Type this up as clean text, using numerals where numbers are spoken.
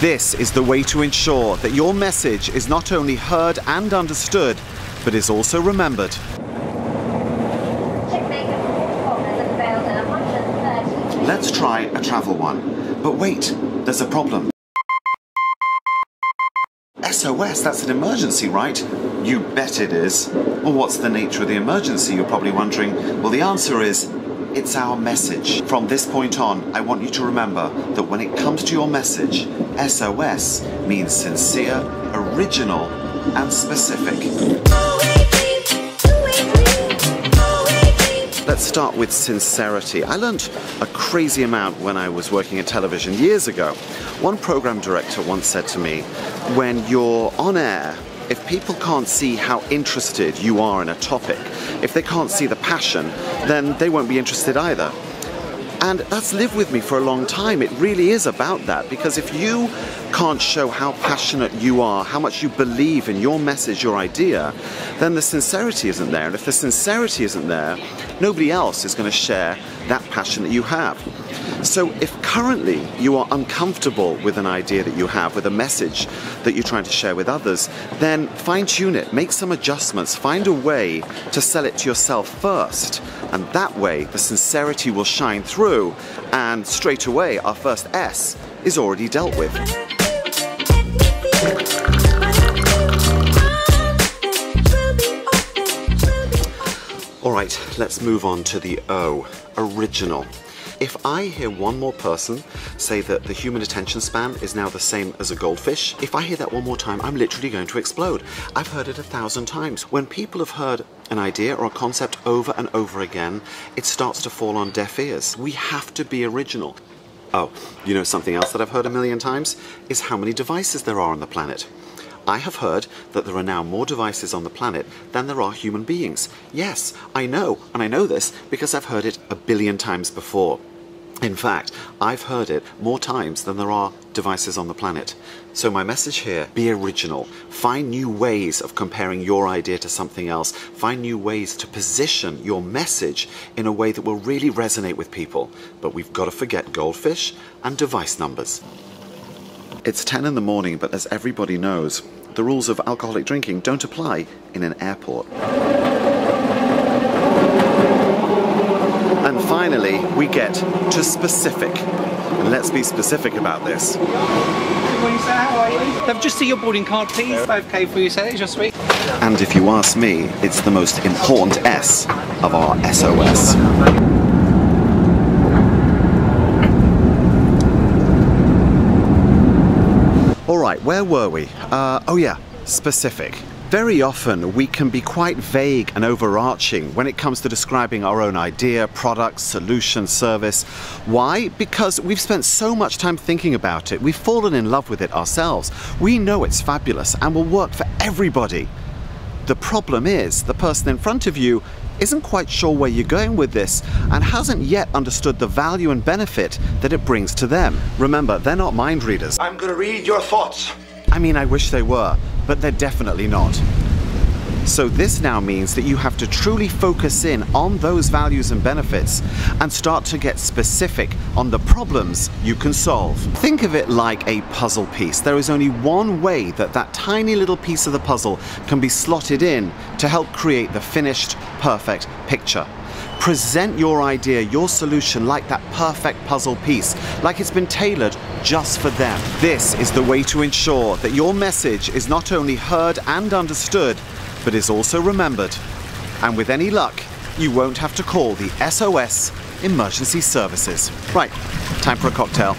This is the way to ensure that your message is not only heard and understood, but is also remembered. Let's try a travel one. But wait, there's a problem. SOS, that's an emergency, right? You bet it is. Well, what's the nature of the emergency, you're probably wondering? Well, the answer is, it's our message. From this point on, I want you to remember that when it comes to your message, SOS means sincere, original, and specific. Let's start with sincerity. I learned a crazy amount when I was working in television years ago. One program director once said to me, when you're on air, if people can't see how interested you are in a topic, if they can't see the passion, then they won't be interested either. And that's lived with me for a long time. It really is about that, because if you can't show how passionate you are, how much you believe in your message, your idea, then the sincerity isn't there. And if the sincerity isn't there, nobody else is going to share that passion that you have. So if currently you are uncomfortable with an idea that you have, with a message that you're trying to share with others, then fine-tune it, make some adjustments, find a way to sell it to yourself first. And that way the sincerity will shine through, and straight away our first S is already dealt with. Alright, let's move on to the O, original. If I hear one more person say that the human attention span is now the same as a goldfish, if I hear that one more time, I'm literally going to explode. I've heard it 1,000 times. When people have heard an idea or a concept over and over again, it starts to fall on deaf ears. We have to be original. Oh, you know something else that I've heard 1,000,000 times? Is how many devices there are on the planet. I have heard that there are now more devices on the planet than there are human beings. Yes, I know, and I know this because I've heard it 1,000,000,000 times before. In fact, I've heard it more times than there are devices on the planet. So my message here, be original. Find new ways of comparing your idea to something else. Find new ways to position your message in a way that will really resonate with people. But we've got to forget goldfish and device numbers. It's 10 in the morning, but as everybody knows, the rules of alcoholic drinking don't apply in an airport. And finally, we get to specific. And let's be specific about this. Good morning, sir. How are you? I've just seen your boarding card, please. 5K for you, sir. It's your suite. And if you ask me, it's the most important S of our SOS. Alright, where were we? Oh yeah, specific. Very often we can be quite vague and overarching when it comes to describing our own idea, product, solution, service. Why? Because we've spent so much time thinking about it. We've fallen in love with it ourselves. We know it's fabulous and will work for everybody. The problem is the person in front of you isn't quite sure where you're going with this and hasn't yet understood the value and benefit that it brings to them. Remember, they're not mind readers. I'm gonna read your thoughts. I mean, I wish they were, but they're definitely not. So this now means that you have to truly focus in on those values and benefits and start to get specific on the problems you can solve. Think of it like a puzzle piece. There is only one way that that tiny little piece of the puzzle can be slotted in to help create the finished, perfect picture. Present your idea, your solution like that perfect puzzle piece, like it's been tailored just for them. This is the way to ensure that your message is not only heard and understood, but is also remembered. And with any luck, you won't have to call the SOS emergency services. Right, time for a cocktail.